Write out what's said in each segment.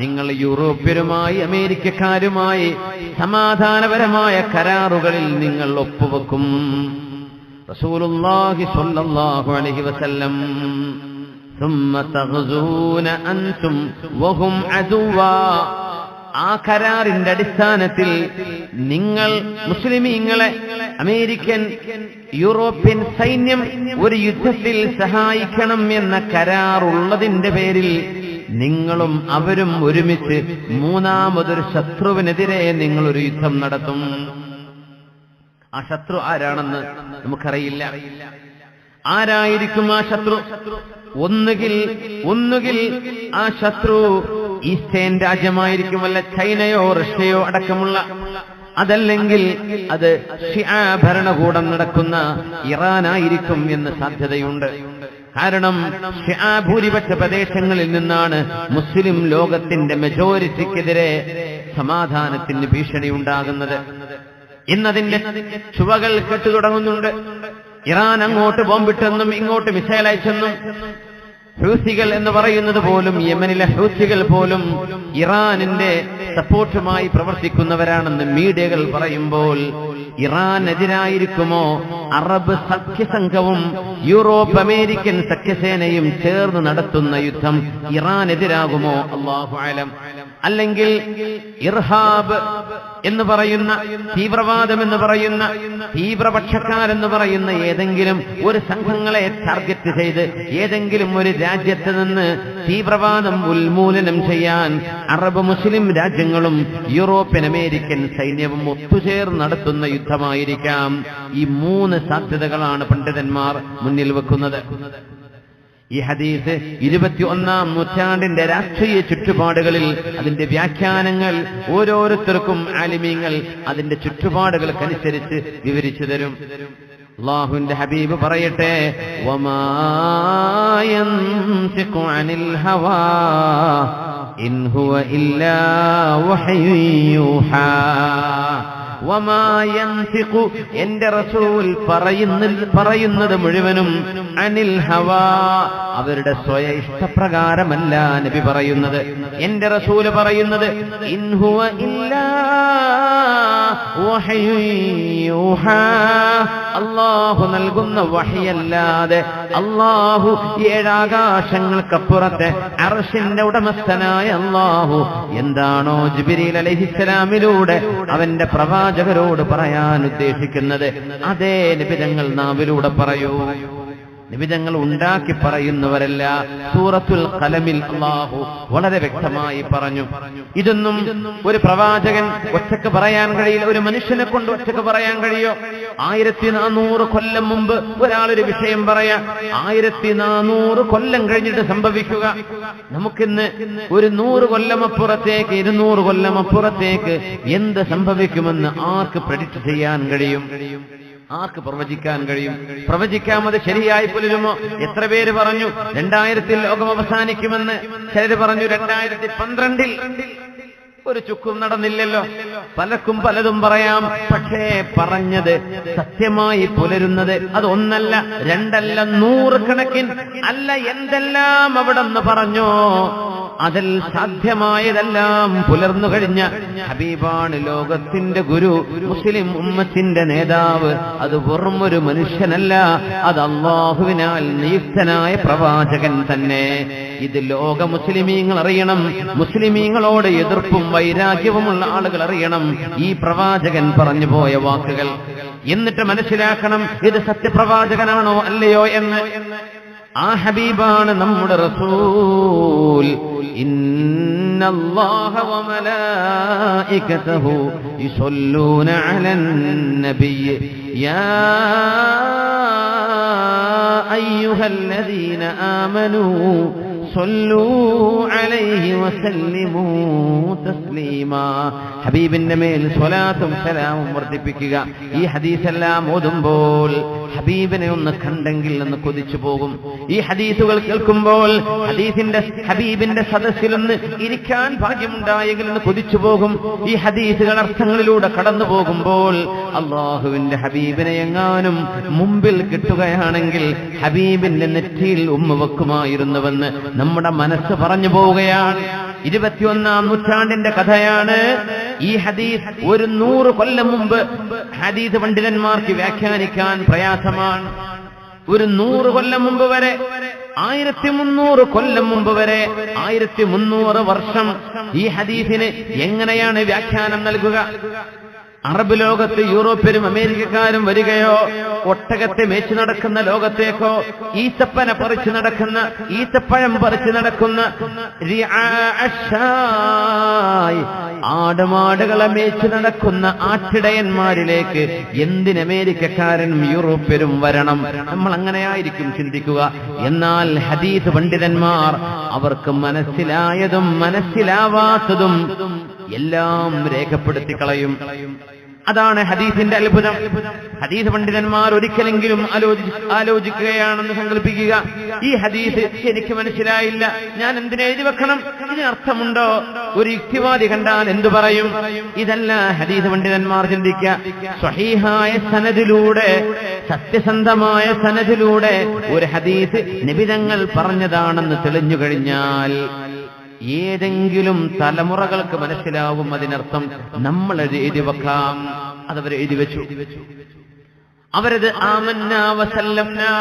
നിങ്ങൾ യൂറോപ്യരുമായി അമേരിക്കക്കാരുമായി സമാധാനപരമായ കരാറുകളിൽ നിങ്ങൾ ഒപ്പുവെക്കും. റസൂലുള്ളാഹി സ്വല്ലല്ലാഹു അലൈഹി വസല്ലം ثم تغزون أنتم وهم عدوا. ആ കരാറിന്റെ അടിസ്ഥാനത്തിൽ നിങ്ങൾ മുസ്ലിമീങ്ങളെ അമേരിക്കൻ യൂറോപ്യൻ സൈന്യം ഒരു യുദ്ധത്തിൽ സഹായിക്കണം എന്ന കരാറുള്ളതിന്റെ പേരിൽ നിങ്ങളും അവരും ഒരുമിച്ച് മൂന്നാമതൊരു ശത്രുവിനെതിരെ നിങ്ങളൊരു യുദ്ധം നടത്തും. ആ ശത്രു ആരാണെന്ന് നമുക്കറിയില്ല. ആരായിരിക്കും ആ ശത്രു? ഒന്നുകിൽ ആ ശത്രു ഈസ്റ്റേൺ രാജ്യമായിരിക്കും, വല്ല ചൈനയോ റഷ്യയോ അടക്കമുള്ള. അതല്ലെങ്കിൽ അത് ഷിആ ഭരണകൂടം നടക്കുന്ന ഇറാനായിരിക്കും എന്ന് സാധ്യതയുണ്ട്. കാരണം ഷിആ ഭൂരിപക്ഷ പ്രദേശങ്ങളിൽ നിന്നാണ് മുസ്ലിം ലോകത്തിന്റെ മെജോറിറ്റിക്കെതിരെ സമാധാനത്തിന് ഭീഷണി ഉണ്ടാകുന്നത്. ഇന്നതിന്റെ ചുവകൾ കെട്ടുതുടങ്ങുന്നുണ്ട്. ഇറാൻ അങ്ങോട്ട് ബോംബിട്ടെന്നും ഇങ്ങോട്ട് മിസൈൽ അയച്ചെന്നും ഹൂസികൾ എന്ന് പറയുന്നത് പോലും, യമനിലെ ഹൂസികൾ പോലും ഇറാനിന്റെ സപ്പോർട്ടുമായി പ്രവർത്തിക്കുന്നവരാണെന്ന് മീഡിയകൾ പറയുമ്പോൾ ഇറാനെതിരായിരിക്കുമോ അറബ് സഖ്യസംഘവും യൂറോപ്പ് അമേരിക്കൻ സഖ്യസേനയും ചേർന്ന് നടത്തുന്ന യുദ്ധം ഇറാനെതിരാകുമോ? അല്ലാഹു അലം. അല്ലെങ്കിൽ ഇർഹാബ് എന്ന് പറയുന്ന, തീവ്രവാദം എന്ന് പറയുന്ന, തീവ്രപക്ഷക്കാരെന്ന് പറയുന്ന ഏതെങ്കിലും ഒരു സംഘങ്ങളെ ടാർഗറ്റ് ചെയ്ത് ഏതെങ്കിലും ഒരു രാജ്യത്ത് നിന്ന് തീവ്രവാദം ഉന്മൂലനം ചെയ്യാൻ അറബ് മുസ്ലിം രാജ്യങ്ങളും യൂറോപ്യൻ അമേരിക്കൻ സൈന്യവും ഒത്തുചേർന്ന് നടത്തുന്ന യുദ്ധമായിരിക്കാം. ഈ മൂന്ന് സാധ്യതകളാണ് പണ്ഡിതന്മാർ മുന്നിൽ വെക്കുന്നത്. ഈ ഹദീസ് 21-ാം നൂറ്റാണ്ടിന്റെ രാഷ്ട്രീയ ചുറ്റുപാടുകളിൽ അതിന്റെ വ്യാഖ്യാനങ്ങൾ ഓരോരുത്തർക്കും ആലിമീങ്ങൾ അതിന്റെ ചുറ്റുപാടുകൾക്കനുസരിച്ച് വിവരിച്ചു തരും. അല്ലാഹുവിന്റെ ഹബീബ് പറയട്ടെ, വമാ യൻതിഖു അനിൽ ഹവാ ഇൻ ഹുവ ഇല്ലാ വഹ്യു യൂഹാ. വമാ യൻതിഖു, എന്റെ റസൂൽ പറയുന്നത് മുഴുവനും അനിൽ ഹവാ, അവരുടെ സ്വയ ഇഷ്ടപ്രകാരമല്ല നബി പറയുന്നത്. എന്റെ റസൂൽ പറയുന്നത് ഇൻ ഹുവ ഇല്ലാ വഹ്യു യൂഹാ, അല്ലാഹു നൽകുന്ന വഹ്യല്ലാതെ, അല്ലാഹു ഏഴാകാശങ്ങൾക്കപ്പുറത്തെ അർശിന്റെ ഉടമസ്ഥനായ അല്ലാഹു എന്താണോ ജിബ്രീൽ അലൈഹിസ്സലാമിലൂടെ അവന്റെ പ്രവാചകരോട് പറയാൻ ഉദ്ദേശിക്കുന്നത് അതേ നബി തങ്ങൾ നാവിലൂടെ പറയൂ. നിബിധങ്ങൾ ഉണ്ടാക്കി പറയുന്നവരല്ല. സൂറത്തുൽ ഖലമിൽ അല്ലാഹു വളരെ വ്യക്തമായി പറഞ്ഞു. ഇതൊന്നും ഒരു പ്രവാചകൻ ഒറ്റക്ക് പറയാൻ കഴിയില്ല. ഒരു മനുഷ്യനെ കൊണ്ട് ഒറ്റക്ക് പറയാൻ കഴിയോ? 1400 കൊല്ലം മുമ്പ് ഒരാളൊരു വിഷയം പറയാ, 1400 കൊല്ലം കഴിഞ്ഞിട്ട് സംഭവിക്കുക. നമുക്കിന്ന് ഒരു 100 കൊല്ലം അപ്പുറത്തേക്ക്, 200 കൊല്ലം അപ്പുറത്തേക്ക് എന്ത് സംഭവിക്കുമെന്ന് ആർക്ക് പ്രെഡിക്റ്റ് ചെയ്യാൻ കഴിയും? ആർക്ക് പ്രവചിക്കാൻ കഴിയും? പ്രവചിക്കാമത് ശരിയായി പുലരുമോ? എത്ര പേര് പറഞ്ഞു 2000-ൽ ലോകം അവസാനിക്കുമെന്ന്? ചിലര് പറഞ്ഞു 2012-ൽ. ഒരു ചുക്കും നടന്നില്ലല്ലോ. പലർക്കും പലതും പറയാം. പക്ഷേ പറഞ്ഞത് സത്യമായി പുലരുന്നത് അത് ഒന്നല്ല, രണ്ടല്ല, 100 കണക്കിന് അല്ല. എന്തെല്ലാം അവിടെ നിന്ന് പറഞ്ഞോ അതിൽ സാധ്യമായതെല്ലാം പുലർന്നു കഴിഞ്ഞ ഹബീബാണ്, ലോകത്തിന്റെ ഗുരു, മുസ്ലിം ഉമ്മത്തിന്റെ നേതാവ്. അത് വെറും ഒരു മനുഷ്യനല്ല, അത് അല്ലാഹുവിനാൽ നിയുക്തനായ പ്രവാചകൻ തന്നെ. ഇത് ലോക മുസ്ലിമീങ്ങൾ അറിയണം. മുസ്ലിമീങ്ങളോട് എതിർപ്പും വൈരാഗ്യവുമുള്ള ആളുകൾ അറിയണം ഈ പ്രവാചകൻ പറഞ്ഞു പോയ വാക്കുകൾ. എന്നിട്ട് മനസ്സിലാക്കണം ഇത് സത്യപ്രവാചകനാണോ അല്ലയോ എന്ന്. ആ ഹബീബാണ് നമ്മുടെ റസൂൽ. ഇന്നല്ലാഹ വമലായികതഹു യുസല്ലൂന അലൻ നബിയ്യ് യാ അയ്യുഹല്ലദീന ആമനൂ സല്ലൂ അലൈഹി വസല്ലിമൂ തസ്ലീമാ. ഹബീബിന്റെ മേൽ സ്വലാത്തും സലാമും വർദ്ധിപ്പിക്കുക. ഈ ഹദീസെല്ലാം ഓതുമ്പോൾ ഹബീബിനെ ഒന്ന് കണ്ടെങ്കിൽ എന്ന് കൊതിച്ചു പോകും. ഈ ഹദീസുകൾ കേൾക്കുമ്പോൾ ഹബീബിന്റെ സദസ്സിലൊന്ന് ഇരിക്കാൻ ഭാഗ്യമുണ്ടായെങ്കിൽ എന്ന് കൊതിച്ചു പോകും. ഈ ഹദീസുകൾ അർത്ഥങ്ങളിലൂടെ കടന്നു പോകുമ്പോൾ അല്ലാഹുവിന്റെ ഹബീബിനെ എങ്ങാനും മുമ്പിൽ കിട്ടുകയാണെങ്കിൽ ഹബീബിന്റെ നെറ്റിയിൽ ഉമ്മ വെക്കുമായിരുന്നുവെന്ന് നമ്മുടെ മനസ്സ് പറഞ്ഞു പോവുകയാണ്. 21-ാം നൂറ്റാണ്ടിന്റെ കഥയാണ്. ഈ ഹദീസ് ഒരു 100 കൊല്ലം മുമ്പ് ഹദീസ് പണ്ഡിതന്മാർക്ക് വ്യാഖ്യാനിക്കാൻ പ്രയാസമാണ്. ഒരു 100 കൊല്ലം മുമ്പ് വരെ, 1300 കൊല്ലം മുമ്പ് വരെ, 1300 വർഷം ഈ ഹദീസിന് എങ്ങനെയാണ് വ്യാഖ്യാനം നൽകുക? അറബ് ലോകത്ത് യൂറോപ്യരും അമേരിക്കക്കാരും വരികയോ, ഒട്ടകത്തെ മേച്ചു നടക്കുന്ന ലോകത്തേക്കോ, ഈത്തപ്പന പറിച്ചു നടക്കുന്ന, ഈത്തപ്പഴം പറിച്ചു നടക്കുന്ന ആടുമാടുകളെ മേച്ചു നടക്കുന്ന ആട്ടിടയന്മാരിലേക്ക് എന്തിനമേരിക്കക്കാരനും യൂറോപ്യരും വരണം? നമ്മൾ അങ്ങനെയായിരിക്കും ചിന്തിക്കുക. എന്നാൽ ഹദീസ് പണ്ഡിതന്മാർ അവർക്ക് മനസ്സിലായതും മനസ്സിലാവാത്തതും എല്ലാം രേഖപ്പെടുത്തി കളയും. അതാണ് ഹദീസിന്റെ അത്ഭുതം. ഹദീസ് പണ്ഡിതന്മാർ ഒരിക്കലെങ്കിലും ആലോചിക്കുകയാണെന്ന് സങ്കല്പിക്കുക. ഈ ഹദീസ് എനിക്ക് മനസ്സിലായില്ല, ഞാൻ എന്തിനെ എഴുതി വെക്കണം? ഇതിന് അർത്ഥമുണ്ടോ? ഒരു യുക്തിവാദി കണ്ടാൽ എന്തു പറയും? ഇതല്ല ഹദീസ് പണ്ഡിതന്മാർ ചിന്തിക്കുക. സ്വഹീഹായ സനദിലൂടെ, സത്യസന്ധമായ സനദിലൂടെ ഒരു ഹദീസ് നബി തങ്ങൾ പറഞ്ഞതാണെന്ന് തെളിഞ്ഞു കഴിഞ്ഞാൽ ഏതെങ്കിലും തലമുറകൾക്ക് മനസ്സിലാവും. അതിനർത്ഥം നമ്മൾ എഴുതി വെക്കാം. അതവർ എഴുതി വെച്ചു. അവരത് ആമന്നാ വസല്ലംനാ,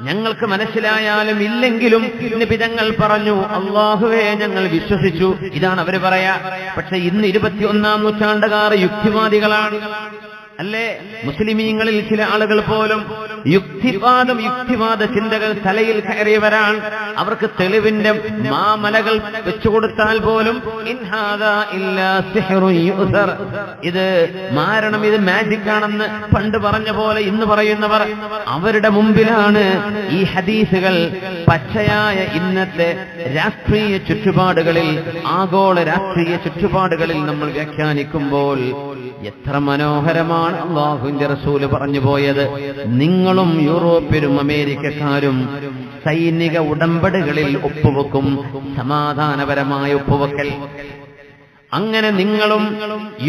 ഞങ്ങൾക്ക് മനസ്സിലായാലും ഇല്ലെങ്കിലും നബി തങ്ങൾ പറഞ്ഞു, അല്ലാഹുവേ ഞങ്ങൾ വിശ്വസിച്ചു. ഇതാണ് അവര് പറയാ. പക്ഷെ ഇന്ന് 21-ാം നൂറ്റാണ്ടുകാർ യുക്തിവാദികളാണ്, അല്ലേ? മുസ്ലിമീങ്ങളിൽ ചില ആളുകൾ പോലും യുക്തിവാദ ചിന്തകൾ തലയിൽ കയറിയവരാണ്. അവർക്ക് തെളിവിന്റെ മാമലകൾ വെച്ചുകൊടുത്താൽ പോലും ഇത് മാരണം, ഇത് മാജിക് ആണെന്ന് പണ്ട് പറഞ്ഞ പോലെ ഇന്ന് പറയുന്നവർ, അവരുടെ മുമ്പിലാണ് ഈ ഹദീസുകൾ പച്ചയായ ഇന്നത്തെ രാഷ്ട്രീയ ചുറ്റുപാടുകളിൽ, ആഗോള രാഷ്ട്രീയ ചുറ്റുപാടുകളിൽ നമ്മൾ വ്യാഖ്യാനിക്കുമ്പോൾ എത്ര മനോഹരമാണ് അല്ലാഹുവിന്റെ റസൂല് പറഞ്ഞു പോയത്. നിങ്ങളും യൂറോപ്യരും അമേരിക്കക്കാരും സൈനിക ഉടമ്പടികളിൽ ഒപ്പുവെക്കും, സമാധാനപരമായ ഒപ്പുവെക്കൽ. അങ്ങനെ നിങ്ങളും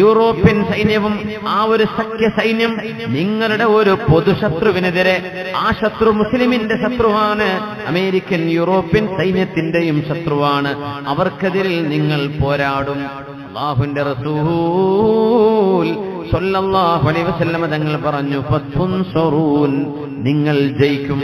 യൂറോപ്യൻ സൈന്യവും, ആ ഒരു സഖ്യ സൈന്യം നിങ്ങളുടെ ഒരു പൊതുശത്രുവിനെതിരെ, ആ ശത്രു മുസ്ലിമിന്റെ ശത്രുവാണ്, അമേരിക്കൻ യൂറോപ്യൻ സൈന്യത്തിന്റെയും ശത്രുവാണ്, അവർക്കെതിരിൽ നിങ്ങൾ പോരാടും. അല്ലാഹുവിന്റെ റസൂൽ സ്വല്ലല്ലാഹു അലൈഹി വസല്ലം തങ്ങൾ പറഞ്ഞു, ഫതുൻസറൂൻ, നിങ്ങൾ ജയിക്കും,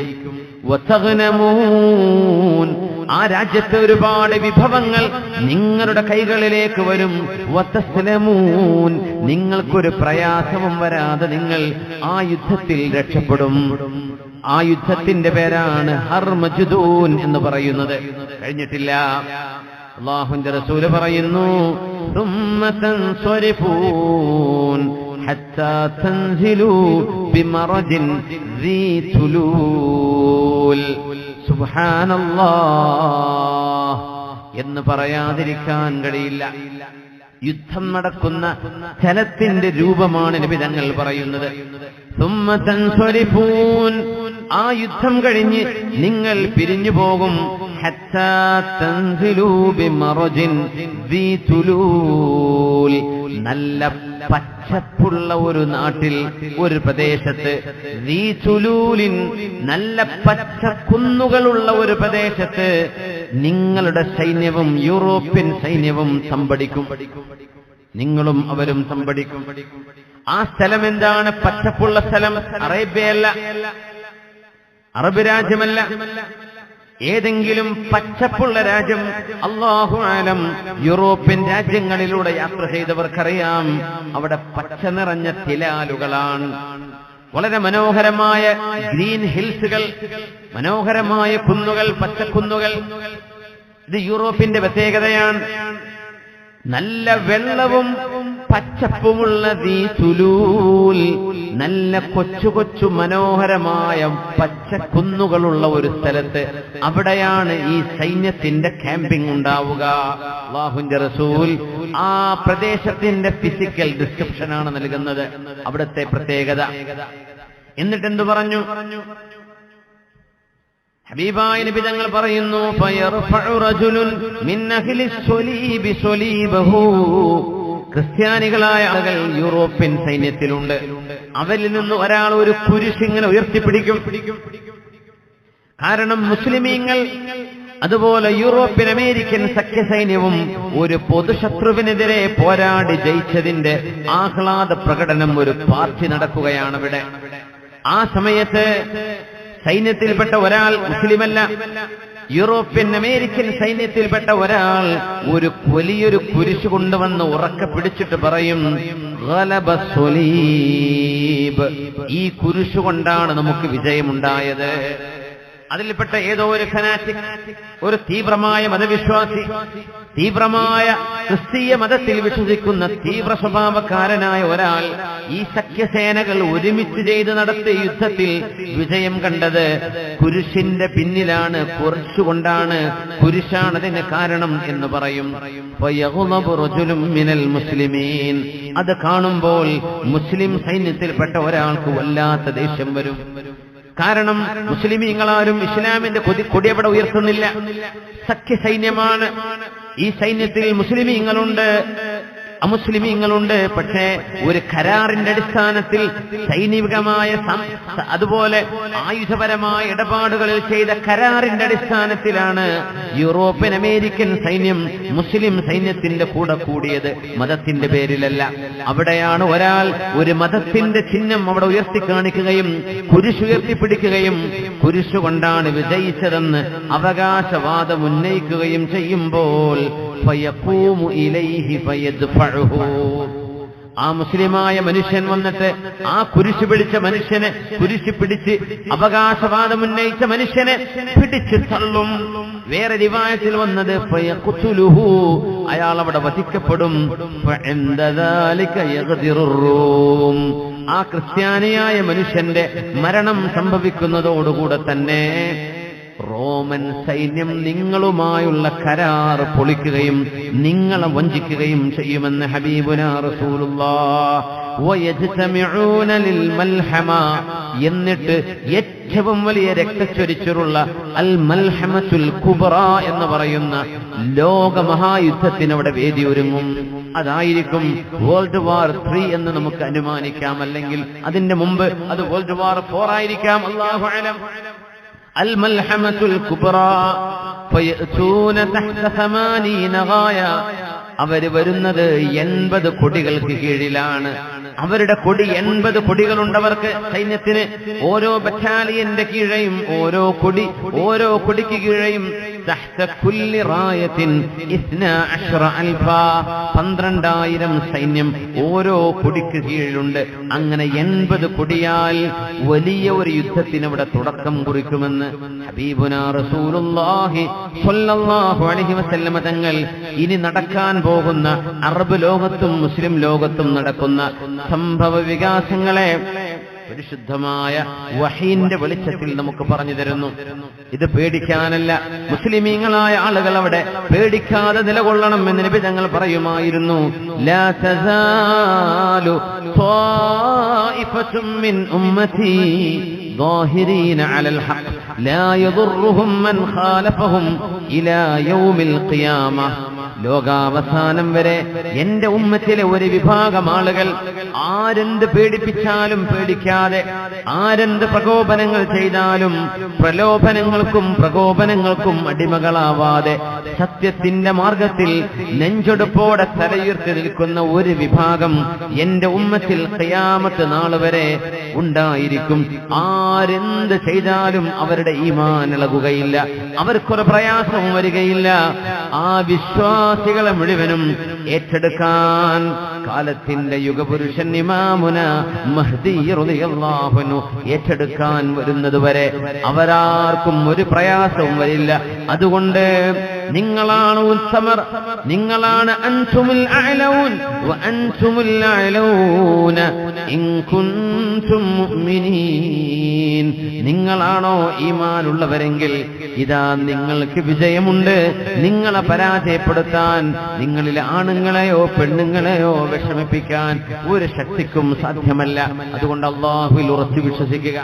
വതഗ്നമൂൻ, ആ രാജ്യത്തെ ഒരുപാട് വിഭവങ്ങൾ നിങ്ങളുടെ കൈകളിലേക്ക് വരും, വതസ്ലമൂൻ, നിങ്ങൾക്കൊരു പ്രയാസവും വരാതെ നിങ്ങൾ ആ യുദ്ധത്തിൽ രക്ഷപ്പെടും. ആ യുദ്ധത്തിന്റെ പേരാണ് ഹർമജുദൂൻ എന്ന് പറയുന്നത്. കഴിഞ്ഞിട്ടില്ല. അല്ലാഹുവിന്റെ റസൂല് പറയുന്നു, ثم تنصرفون حتى تنزلوا بمرج ذي تلول. സുബ്ഹാനല്ലാഹ് എന്ന് പറയാതിരിക്കാൻ കഴിയില്ല. യുദ്ധം നടക്കുന്ന സ്ഥലത്തിന്റെ രൂപമാണ് നബി തങ്ങൾ പറയുന്നത്. ثم تنصرفون, ആ യുദ്ധം കഴിഞ്ഞ് നിങ്ങൾ പിരിഞ്ഞു പോകും. حتى تنزلوا بمرج ذي تلول, നല്ല പച്ചപ്പുള്ള ഒരു നാട്ടിൽ, ഒരു പ്രദേശത്ത്, ذي تلول, നല്ല പച്ച കുന്നുകളുള്ള ഒരു പ്രദേശത്ത് നിങ്ങളുടെ സൈന്യവും യൂറോപ്യൻ സൈന്യവും സംഭടിക്കും. നിങ്ങളും അവരും സംഭടിക്കും. ആ സ്ഥലം എന്താണ്? പച്ചപ്പുള്ള സ്ഥലം. അറേബ്യയല്ല, അറബ് രാജ്യമല്ല, ഏതെങ്കിലും പച്ചപ്പുള്ള രാജ്യം. അല്ലാഹു ആലം, യൂറോപ്യൻ രാജ്യങ്ങളിലൂടെ യാത്ര ചെയ്തവർക്കറിയാം, അവിടെ പച്ച നിറഞ്ഞ തിലാലുകളാണ്. വളരെ മനോഹരമായ ഗ്രീൻ ഹിൽസുകൾ, മനോഹരമായ കുന്നുകൾ, പച്ചക്കുന്നുകൾ. ഇത് യൂറോപ്പിന്റെ പ്രത്യേകതയാണ്. നല്ല വെള്ളവും പച്ചപ്പുമുള്ള ذي تلول, നല്ല കൊച്ചു കൊച്ചു മനോഹരമായ പച്ചക്കുന്നുകളുള്ള ഒരു സ്ഥലത്ത്, അവിടെയാണ് ഈ സൈന്യത്തിന്റെ ക്യാമ്പിംഗ് ഉണ്ടാവുക. അല്ലാഹുവിന്റെ റസൂൽ ആ പ്രദേശത്തിന്റെ ഫിസിക്കൽ ഡിസ്ക്രിപ്ഷനാണ് നൽകുന്നത്, അവിടുത്തെ പ്രത്യേകത. എന്നിട്ടെന്തു പറഞ്ഞു? ഹബീബായ നബി തങ്ങൾ പറയുന്നു, ഫയർഫഉ റജുലുൻ മിൻ അഹ്ലിസ് സ്വലീബി സ്വലീബഹു, ക്രിസ്ത്യാനികളായ ആളുകൾ യൂറോപ്യൻ സൈന്യത്തിലുണ്ട്. അവരിൽ നിന്ന് ഒരാൾ ഒരു കുരിശിങ്ങനെ ഉയർത്തിപ്പിടിക്കും. കാരണം മുസ്ലിമീങ്ങൾ അതുപോലെ യൂറോപ്യൻ അമേരിക്കൻ സഖ്യസൈന്യവും ഒരു പൊതുശത്രുവിനെതിരെ പോരാടി ജയിച്ചതിന്റെ ആഹ്ലാദ പ്രകടനം ഒരു പാർട്ടി നടക്കുകയാണ് ഇവിടെ. ആ സമയത്ത് സൈന്യത്തിൽപ്പെട്ട ഒരാൾ, മുസ്ലിമല്ല, യൂറോപ്യൻ അമേരിക്കൻ സൈന്യത്തിൽപ്പെട്ട ഒരാൾ ഒരു വലിയൊരു കുരിശ് കൊണ്ടുവന്ന് ഉറക്കെ പിടിച്ചിട്ട് പറയും, ഗലബ സ്വലീബ്, ഈ കുരിശ് കൊണ്ടാണ് നമുക്ക് വിജയമുണ്ടായത്. അതിൽപ്പെട്ട ഏതോ ഒരു ഫനാറ്റിക്, ഒരു തീവ്രമായ മതവിശ്വാസി, തീവ്രമായ ക്രിസ്തീയ മതത്തിൽ വിശ്വസിക്കുന്ന തീവ്ര സ്വഭാവക്കാരനായ ഒരാൾ ഈ സഖ്യസേനകൾ ഒരുമിച്ച് ചെയ്ത് നടത്തിയ യുദ്ധത്തിൽ വിജയം കണ്ടത് കുരിശിന്റെ പിന്നിലാണ്, കുരിശുകൊണ്ടാണ്, കുരിശാണതിന് കാരണം എന്ന് പറയും. മിനൽ മുസ്ലിമീൻ, അത് കാണുമ്പോൾ മുസ്ലിം സൈന്യത്തിൽപ്പെട്ട ഒരാൾക്ക് വല്ലാത്ത ദേഷ്യം വരും. കാരണം മുസ്ലിമീങ്ങളാരും ഇസ്ലാമിന്റെ കൊടി അവിടെ ഉയർത്തുന്നില്ല. സഖ്യസൈന്യമാണ്. ഈ സൈന്യത്തിൽ മുസ്ലിമീങ്ങളുണ്ട്, അമുസ്ലിമീങ്ങളുണ്ട്. പക്ഷേ ഒരു കരാറിന്റെ അടിസ്ഥാനത്തിൽ സൈനികമായ അതുപോലെ ആയുധപരമായ ഇടപാടുകളിൽ ചെയ്ത കരാറിന്റെ അടിസ്ഥാനത്തിലാണ് യൂറോപ്യൻ അമേരിക്കൻ സൈന്യം മുസ്ലിം സൈന്യത്തിന്റെ കൂടെ കൂടിയത്, മതത്തിന്റെ പേരിലല്ല. അവിടെയാണ് ഒരാൾ ഒരു മതത്തിന്റെ ചിഹ്നം അവിടെ ഉയർത്തി കാണിക്കുകയും കുരിശുയർത്തിപ്പിടിക്കുകയും കുരിശുകൊണ്ടാണ് വിജയിച്ചതെന്ന് അവകാശവാദം ഉന്നയിക്കുകയും ചെയ്യുമ്പോൾ ഫയഖൂമു ഇലൈഹി ഫയദ്ഫഉഹു, ആ മുസ്ലിമായ മനുഷ്യൻ വന്നിട്ട് ആ കുരിശ് പിടിച്ച മനുഷ്യനെ, കുരിശ് പിടിച്ച് അവകാശവാദം ഉന്നയിച്ച മനുഷ്യനെ പിടിച്ച് തള്ളും. വേറെ റിവായത്തിൽ വന്നത് ഫയഖ്തുലുഹു, അയാൾ അവിടെ വധിക്കപ്പെടും. ഫഇൻദദാലിക യഗ്ദിറുർ റൂം, ആ ക്രിസ്ത്യാനിയായ മനുഷ്യന്റെ മരണം സംഭവിക്കുന്നതോടുകൂടെ തന്നെ റോമൻ സൈന്യം നിങ്ങളുമായുള്ള കരാർ പൊളിക്കുകയും നിങ്ങളെ വഞ്ചിക്കുകയും ചെയ്യുമെന്ന് ഹബീബുനാ റസൂലുള്ളാഹ്. വയജ്തമിഊന ലിൽ മൽഹമ, എന്നിട്ട് ഏറ്റവും വലിയ രക്തച്ചൊരിച്ചിലുള്ള അൽ മൽഹമത്തുൽ കുബ്ര എന്ന് പറയുന്ന ലോകമഹായുദ്ധത്തിന് അവിടെ വേദി ഒരുങ്ങും. അതായിരിക്കും വേൾഡ് വാർ 3 എന്ന് നമുക്ക് അനുമാനിക്കാം, അല്ലെങ്കിൽ അതിന്റെ മുമ്പ് അത് വേൾഡ് വാർ 4 ആയിരിക്കാം, അല്ലാഹു അലം. الملحمة الكبرى فيأتون تحت 80 غاية, അവര് വരുന്നത് 80 കൊടികൾക്ക് കീഴിലാണ്. അവരുടെ കൊടി 80 കൊടികളുണ്ടവർക്ക് സൈന്യത്തിന്. ഓരോ ബറ്റാലിയന്റെ കീഴെയും ഓരോ കൊടിക്ക് കീഴെയും തഹ്ത കുല്ലി റായത്തിൻ 12,000 സൈന്യം ഓരോ കൊടിക്ക് കീഴിലുണ്ട്. അങ്ങനെ 80 കൊടിയാൽ വലിയ ഒരു യുദ്ധത്തിന് ഇവിടെ തുടക്കം കുറിക്കുമെന്ന് ഹബീബുനാ റസൂലുള്ളാഹി സ്വല്ലല്ലാഹു അലൈഹി വസല്ലമ തങ്ങൾ ഇനി നടക്കാൻ പോകുന്ന അറബ് ലോകത്തും മുസ്ലിം ലോകത്തും നടക്കുന്ന സംഭവ വികാസങ്ങളെ പരിശുദ്ധമായ വഹീന്റെ വെളിച്ചത്തിൽ നമുക്ക് പറഞ്ഞു തരുന്നു. ഇത് പേടിക്കാനല്ല, മുസ്ലിമീങ്ങളായ ആളുകൾ അവിടെ പേടിക്കാതെ നിലകൊള്ളണം എന്ന് നബി തങ്ങൾ പറയുമായിരുന്നു. ലാ തസാലു ത്വായിഫത്തും മിൻ ഉമ്മതി ظاهرين على الحق لا يضرهم من خالفهم إلى يوم القيامة. ലോകാവസാനം വരെ എന്റെ ഉമ്മത്തിലെ ഒരു വിഭാഗം ആളുകൾ ആരെന്ത് പേടിപ്പിച്ചാലും പേടിക്കാതെ, ആരെന്ത് പ്രകോപനങ്ങൾ ചെയ്താലും പ്രകോപനങ്ങൾക്കും അടിമകളാവാതെ സത്യത്തിന്റെ മാർഗത്തിൽ നെഞ്ചൊടുപ്പോടെ തലയുയർത്തി നിൽക്കുന്ന ഒരു വിഭാഗം എന്റെ ഉമ്മത്തിൽ ഖിയാമത്ത് നാൾ വരെ ഉണ്ടായിരിക്കും. ആരെന്ത് ചെയ്താലും അവരുടെ ഈമാൻ ഇളകുകയില്ല, അവർക്കൊരു പ്രയാസവും വരികയില്ല. ആ വിശ്വാസികളെ മുഴുവനും ഏറ്റെടുക്കാൻ കാലത്തിന്റെ യുഗപുരുഷൻ ഇമാമുന മഹ്ദി റളിയല്ലാഹു അൻഹു ഏറ്റെടുക്കാൻ വരുന്നതുവരെ അവരാർക്കും ഒരു പ്രയാസവും വരില്ല. അതുകൊണ്ട് നിങ്ങളാണ് ഉത്തമർ, നിങ്ങളാണ് അൻതുമുൽ അഅലൗൻ വ അൻതുമുൽ അഅലൗന ഇൻ കുൻതും മുഅ്മിനീൻ. നിങ്ങളാണോ ഈമാനുള്ളവരെങ്കിൽ ഇതാ നിങ്ങൾക്ക് വിജയമുണ്ട്. നിങ്ങളെ പരാജയപ്പെടുത്താൻ, നിങ്ങളിലെ ആണുങ്ങളെയോ പെണ്ണുങ്ങളെയോ വിഷമിപ്പിക്കാൻ ഒരു ശക്തിക്കും സാധ്യമല്ല. അതുകൊണ്ട് അല്ലാഹുവിൽ ഉറച്ചു വിശ്വസിക്കുക.